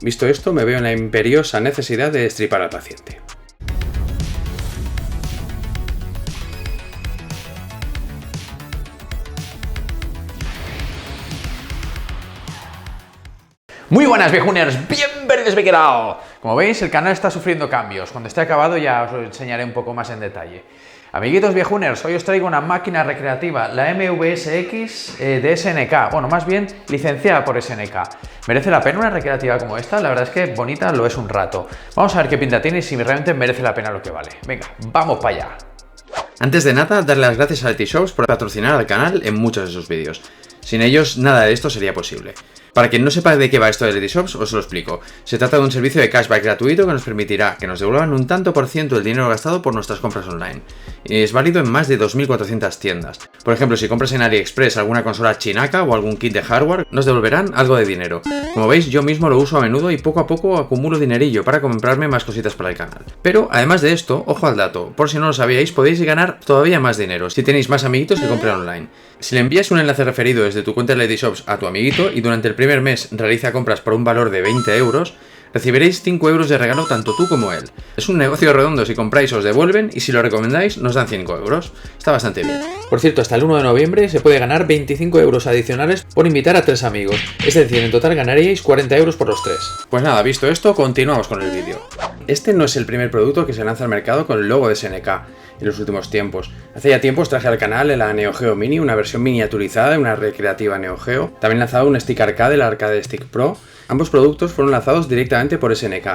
Visto esto, me veo en la imperiosa necesidad de destripar al paciente. Muy buenas viejuners, bienvenidos a Quedao. Como veis, el canal está sufriendo cambios. Cuando esté acabado ya os lo enseñaré un poco más en detalle. Amiguitos viejuners, hoy os traigo una máquina recreativa, la MVSX de SNK. Bueno, más bien licenciada por SNK. ¿Merece la pena una recreativa como esta? La verdad es que bonita lo es un rato. Vamos a ver qué pinta tiene y si realmente merece la pena lo que vale. Venga, vamos para allá. Antes de nada, darle las gracias a Letyshops por patrocinar al canal en muchos de sus vídeos. Sin ellos, nada de esto sería posible. Para quien no sepa de qué va esto de Letyshops, os lo explico. Se trata de un servicio de cashback gratuito que nos permitirá que nos devuelvan un tanto por ciento del dinero gastado por nuestras compras online. Y es válido en más de 2.400 tiendas. Por ejemplo, si compras en AliExpress alguna consola chinaca o algún kit de hardware, nos devolverán algo de dinero. Como veis, yo mismo lo uso a menudo y poco a poco acumulo dinerillo para comprarme más cositas para el canal. Pero, además de esto, ojo al dato, por si no lo sabíais, podéis ganar todavía más dinero si tenéis más amiguitos que compren online. Si le envías un enlace referido desde tu cuenta de Letyshops a tu amiguito y durante el primer mes realiza compras por un valor de 20 euros, recibiréis 5 euros de regalo tanto tú como él. Es un negocio redondo, si compráis os devuelven y si lo recomendáis nos dan 5 euros. Está bastante bien. Por cierto, hasta el 1 de noviembre se puede ganar 25 euros adicionales por invitar a 3 amigos. Es decir, en total ganaríais 40 euros por los 3. Pues nada, visto esto, continuamos con el vídeo. Este no es el primer producto que se lanza al mercado con el logo de SNK en los últimos tiempos. Hace ya tiempo os traje al canal la Neo Geo Mini, una versión miniaturizada de una recreativa Neo Geo. También lanzado un Stick Arcade, el Arcade Stick Pro. Ambos productos fueron lanzados directamente por SNK.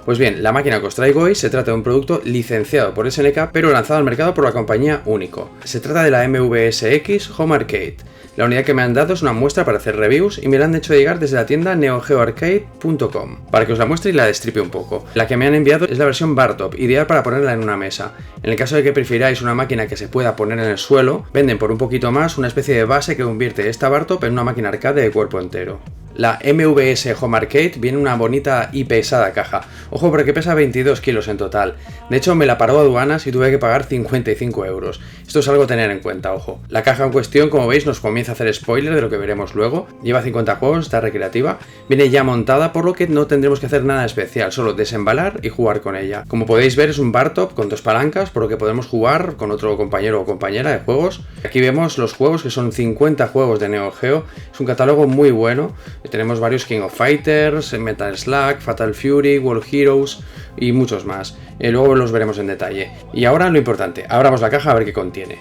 Pues bien, la máquina que os traigo hoy se trata de un producto licenciado por SNK, pero lanzado al mercado por la compañía Unico. Se trata de la MVSX Home Arcade. La unidad que me han dado es una muestra para hacer reviews y me la han hecho llegar desde la tienda neogeoarcade.com para que os la muestre y la destripe un poco. La que me han enviado es la versión bar top, ideal para ponerla en una mesa. En el caso de que prefiráis una máquina que se pueda poner en el suelo, venden por un poquito más una especie de base que convierte esta bar top en una máquina arcade de cuerpo entero. La MVS Home Arcade viene en una bonita y pesada caja. Ojo, porque pesa 22 kilos en total. De hecho, me la paró aduanas y tuve que pagar 55 euros. Esto es algo a tener en cuenta, ojo. La caja en cuestión, como veis, nos comienza a hacer spoiler de lo que veremos luego. Lleva 50 juegos, está recreativa. Viene ya montada, por lo que no tendremos que hacer nada especial, solo desembalar y jugar con ella. Como podéis ver, es un bar top con 2 palancas, por lo que podemos jugar con otro compañero o compañera de juegos. Aquí vemos los juegos, que son 50 juegos de Neo Geo. Es un catálogo muy bueno. Tenemos varios King of Fighters, Metal Slug, Fatal Fury, World Heroes y muchos más. Luego los veremos en detalle. Y ahora lo importante, abramos la caja a ver qué contiene.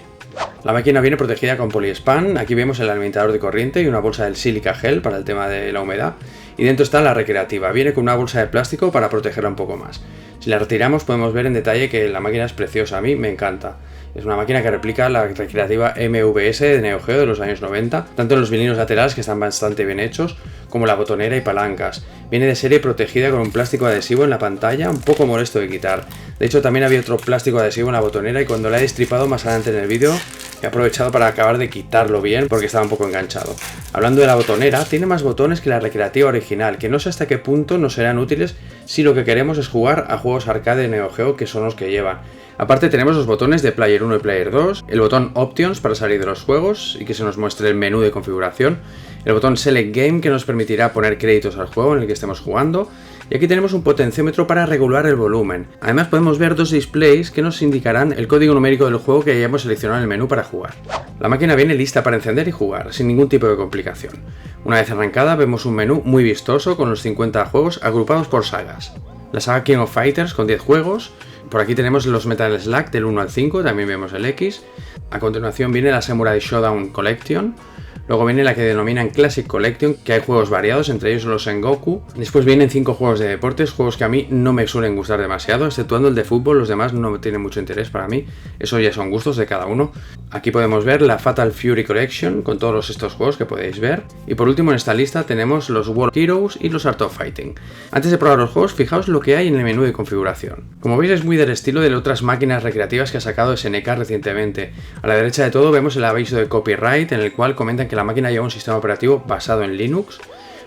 La máquina viene protegida con poliespan. Aquí vemos el alimentador de corriente y una bolsa del Silica Gel para el tema de la humedad. Y dentro está la recreativa. Viene con una bolsa de plástico para protegerla un poco más. Si la retiramos podemos ver en detalle que la máquina es preciosa, a mí me encanta. Es una máquina que replica la recreativa MVS de Neo Geo de los años 90, tanto en los vinilos laterales, que están bastante bien hechos, como la botonera y palancas. Viene de serie protegida con un plástico adhesivo en la pantalla, un poco molesto de quitar. De hecho, también había otro plástico adhesivo en la botonera y cuando la he destripado más adelante en el vídeo, he aprovechado para acabar de quitarlo bien porque estaba un poco enganchado. Hablando de la botonera, tiene más botones que la recreativa original, que no sé hasta qué punto nos serán útiles si lo que queremos es jugar a juegos arcade de Neo Geo, que son los que llevan. Aparte tenemos los botones de Player 1 y Player 2, el botón Options para salir de los juegos y que se nos muestre el menú de configuración, el botón Select Game que nos permitirá poner créditos al juego en el que estemos jugando, y aquí tenemos un potenciómetro para regular el volumen. Además podemos ver 2 displays que nos indicarán el código numérico del juego que hayamos seleccionado en el menú para jugar. La máquina viene lista para encender y jugar, sin ningún tipo de complicación. Una vez arrancada vemos un menú muy vistoso con los 50 juegos agrupados por sagas. La saga King of Fighters con 10 juegos. Por aquí tenemos los Metal Slug del 1 al 5, también vemos el X. A continuación viene la Samurai Showdown Collection. Luego viene la que denominan Classic Collection, que hay juegos variados, entre ellos los Sengoku. Después vienen 5 juegos de deportes, juegos que a mí no me suelen gustar demasiado, exceptuando el de fútbol, los demás no tienen mucho interés para mí. Eso ya son gustos de cada uno. Aquí podemos ver la Fatal Fury Collection, con todos estos juegos que podéis ver. Y por último en esta lista tenemos los World Heroes y los Art of Fighting. Antes de probar los juegos, fijaos lo que hay en el menú de configuración. Como veis es muy del estilo de otras máquinas recreativas que ha sacado SNK recientemente. A la derecha de todo vemos el aviso de copyright, en el cual comentan que la máquina lleva un sistema operativo basado en Linux,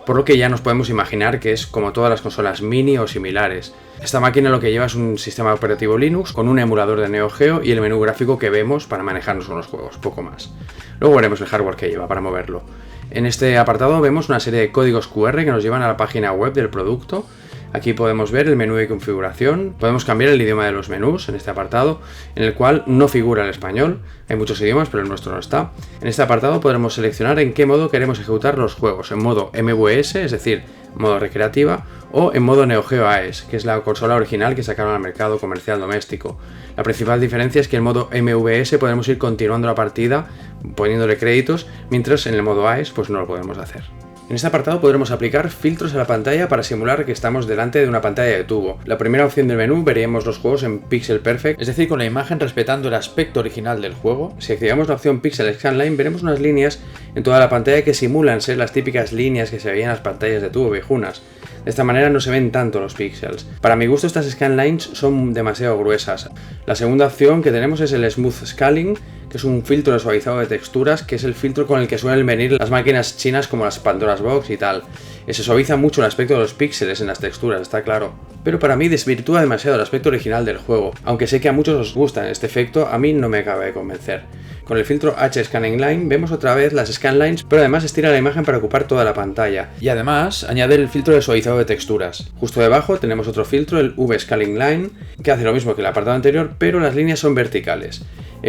por lo que ya nos podemos imaginar que es como todas las consolas mini o similares. Esta máquina lo que lleva es un sistema operativo Linux con un emulador de Neo Geo y el menú gráfico que vemos para manejarnos con los juegos, poco más. Luego veremos el hardware que lleva para moverlo. En este apartado vemos una serie de códigos QR que nos llevan a la página web del producto. Aquí podemos ver el menú de configuración, podemos cambiar el idioma de los menús en este apartado, en el cual no figura el español, hay muchos idiomas pero el nuestro no está. En este apartado podremos seleccionar en qué modo queremos ejecutar los juegos, en modo MVS, es decir, modo recreativa, o en modo Neo Geo AES, que es la consola original que sacaron al mercado comercial doméstico. La principal diferencia es que en modo MVS podemos ir continuando la partida poniéndole créditos, mientras en el modo AES pues no lo podemos hacer. En este apartado podremos aplicar filtros a la pantalla para simular que estamos delante de una pantalla de tubo. La primera opción del menú veríamos los juegos en Pixel Perfect, es decir, con la imagen respetando el aspecto original del juego. Si activamos la opción Pixel Scanline veremos unas líneas en toda la pantalla que simulan ser las típicas líneas que se veían en las pantallas de tubo viejunas. De esta manera no se ven tanto los píxeles. Para mi gusto estas scanlines son demasiado gruesas. La segunda opción que tenemos es el Smooth Scaling, que es un filtro de suavizado de texturas, que es el filtro con el que suelen venir las máquinas chinas como las Pandora's Box y tal. Se suaviza mucho el aspecto de los píxeles en las texturas, está claro. Pero para mí desvirtúa demasiado el aspecto original del juego. Aunque sé que a muchos os gusta este efecto, a mí no me acaba de convencer. Con el filtro H-Scanning Line vemos otra vez las scanlines, pero además estira la imagen para ocupar toda la pantalla. Y además añade el filtro de suavizado de texturas. Justo debajo tenemos otro filtro, el V-Scaling Line, que hace lo mismo que el apartado anterior, pero las líneas son verticales.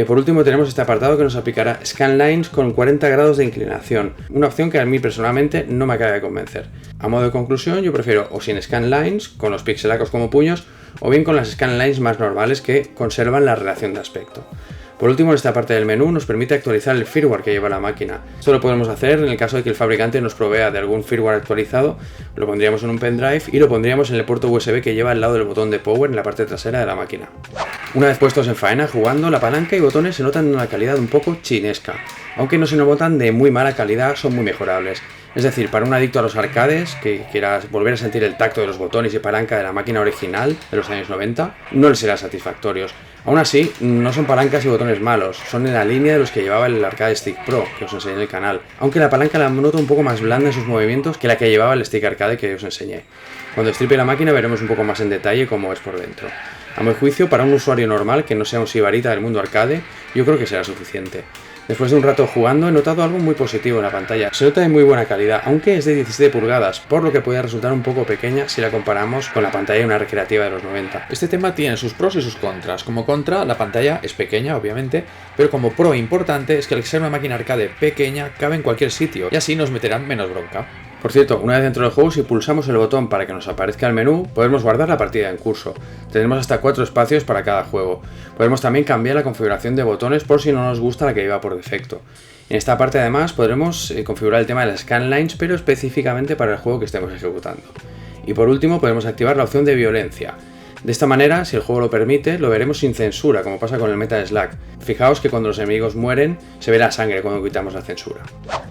Por último tenemos este apartado que nos aplicará scanlines con 40 grados de inclinación, una opción que a mí personalmente no me acaba de convencer. A modo de conclusión yo prefiero o sin scanlines, con los pixelacos como puños, o bien con las scanlines más normales que conservan la relación de aspecto. Por último, en esta parte del menú nos permite actualizar el firmware que lleva la máquina. Esto lo podemos hacer en el caso de que el fabricante nos provea de algún firmware actualizado, lo pondríamos en un pendrive y lo pondríamos en el puerto USB que lleva al lado del botón de power en la parte trasera de la máquina. Una vez puestos en faena jugando, la palanca y botones se notan de una calidad un poco chinesca. Aunque no se notan de muy mala calidad, son muy mejorables. Es decir, para un adicto a los arcades, que quiera volver a sentir el tacto de los botones y palanca de la máquina original de los años 90, no les será satisfactorios. Aún así, no son palancas y botones malos, son en la línea de los que llevaba el Arcade Stick Pro, que os enseñé en el canal, aunque la palanca la noto un poco más blanda en sus movimientos que la que llevaba el Stick Arcade que os enseñé. Cuando stripe la máquina veremos un poco más en detalle cómo es por dentro. A mi juicio, para un usuario normal que no sea un sibarita del mundo arcade, yo creo que será suficiente. Después de un rato jugando he notado algo muy positivo en la pantalla. Se nota de muy buena calidad, aunque es de 17 pulgadas, por lo que puede resultar un poco pequeña si la comparamos con la pantalla de una recreativa de los 90. Este tema tiene sus pros y sus contras. Como contra, la pantalla es pequeña, obviamente, pero como pro importante es que al ser una máquina arcade pequeña, cabe en cualquier sitio, y así nos meterán menos bronca. Por cierto, una vez dentro del juego, si pulsamos el botón para que nos aparezca el menú, podemos guardar la partida en curso. Tendremos hasta 4 espacios para cada juego. Podremos también cambiar la configuración de botones por si no nos gusta la que lleva por defecto. En esta parte además podremos configurar el tema de las scanlines, pero específicamente para el juego que estemos ejecutando. Y por último podemos activar la opción de violencia. De esta manera, si el juego lo permite, lo veremos sin censura, como pasa con el Metal Slug. Fijaos que cuando los enemigos mueren, se ve la sangre cuando quitamos la censura.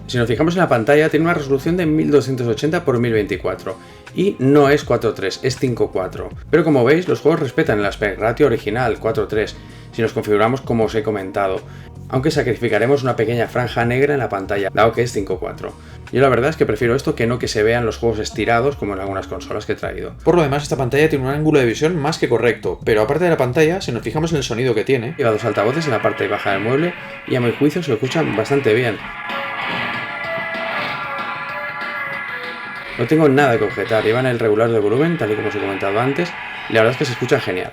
Si nos fijamos en la pantalla, tiene una resolución de 1280 x 1024 y no es 4:3, es 5:4. Pero como veis, los juegos respetan el aspect ratio original 4:3 si nos configuramos como os he comentado, aunque sacrificaremos una pequeña franja negra en la pantalla, dado que es 5:4. Yo la verdad es que prefiero esto que no que se vean los juegos estirados como en algunas consolas que he traído. Por lo demás, esta pantalla tiene un ángulo de visión más que correcto, pero aparte de la pantalla, si nos fijamos en el sonido que tiene, lleva 2 altavoces en la parte baja del mueble y a mi juicio se lo escuchan bastante bien. No tengo nada que objetar, llevan el regular de volumen, tal y como os he comentado antes, y la verdad es que se escucha genial.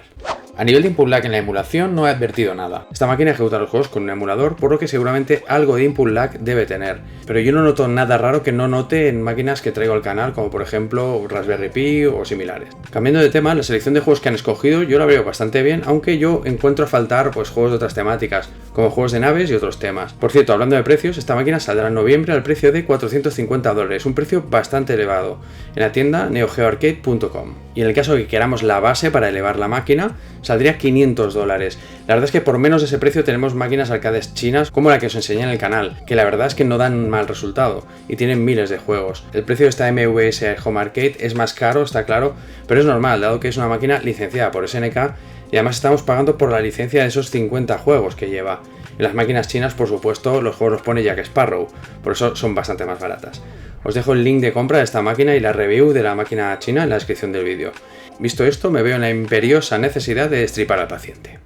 A nivel de input lag en la emulación no he advertido nada. Esta máquina ejecuta los juegos con un emulador, por lo que seguramente algo de input lag debe tener. Pero yo no noto nada raro que no note en máquinas que traigo al canal, como por ejemplo Raspberry Pi o similares. Cambiando de tema, la selección de juegos que han escogido yo la veo bastante bien, aunque yo encuentro a faltar juegos de otras temáticas, como juegos de naves y otros temas. Por cierto, hablando de precios, esta máquina saldrá en noviembre al precio de $450, un precio bastante elevado, en la tienda neogeoarcade.com. Y en el caso de que queramos la base para elevar la máquina, saldría $500. La verdad es que por menos de ese precio tenemos máquinas arcades chinas como la que os enseñé en el canal, que la verdad es que no dan mal resultado y tienen miles de juegos. El precio de esta MVS Home Arcade es más caro, está claro, pero es normal, dado que es una máquina licenciada por SNK y además estamos pagando por la licencia de esos 50 juegos que lleva. En las máquinas chinas, por supuesto, los juegos los pone Jack Sparrow, por eso son bastante más baratas. Os dejo el link de compra de esta máquina y la review de la máquina china en la descripción del vídeo. Visto esto, me veo en la imperiosa necesidad de destripar al paciente.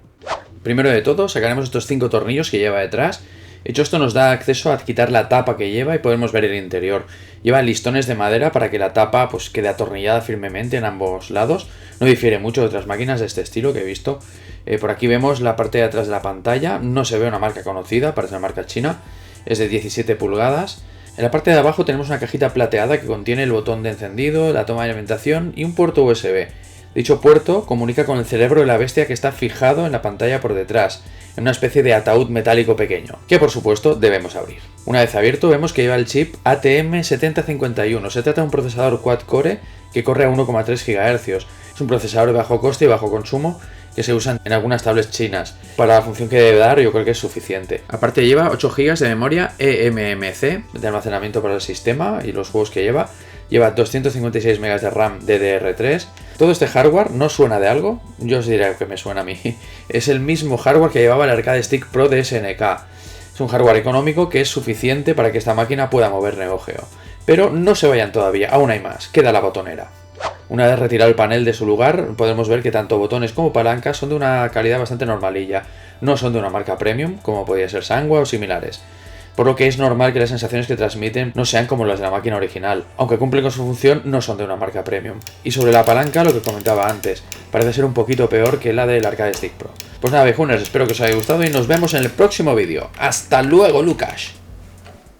Primero de todo, sacaremos estos 5 tornillos que lleva detrás Hecho esto nos da acceso a quitar la tapa que lleva y podemos ver el interior. Lleva listones de madera para que la tapa pues quede atornillada firmemente en ambos lados. No difiere mucho de otras máquinas de este estilo que he visto. Por aquí vemos la parte de atrás de la pantalla. No se ve una marca conocida, parece una marca china. Es de 17 pulgadas. En la parte de abajo tenemos una cajita plateada que contiene el botón de encendido, la toma de alimentación y un puerto USB. Dicho puerto comunica con el cerebro de la bestia que está fijado en la pantalla por detrás, en una especie de ataúd metálico pequeño, que por supuesto debemos abrir. Una vez abierto vemos que lleva el chip ATM7051. Se trata de un procesador quad-core que corre a 1,3 GHz. Es un procesador de bajo coste y bajo consumo que se usan en algunas tablets chinas. Para la función que debe dar yo creo que es suficiente. Aparte lleva 8 GB de memoria eMMC de almacenamiento para el sistema y los juegos que lleva. Lleva 256 MB de RAM DDR3. Todo este hardware no suena de algo, yo os diré que me suena a mí. Es el mismo hardware que llevaba el Arcade Stick Pro de SNK. Es un hardware económico que es suficiente para que esta máquina pueda mover Neo Geo. Pero no se vayan todavía, aún hay más, queda la botonera. Una vez retirado el panel de su lugar, podemos ver que tanto botones como palancas son de una calidad bastante normalilla. No son de una marca premium, como podría ser Sanwa o similares. Por lo que es normal que las sensaciones que transmiten no sean como las de la máquina original. Aunque cumplen con su función, no son de una marca premium. Y sobre la palanca, lo que comentaba antes, parece ser un poquito peor que la del Arcade Stick Pro. Pues nada, viejuners, espero que os haya gustado y nos vemos en el próximo vídeo. ¡Hasta luego, Lucas!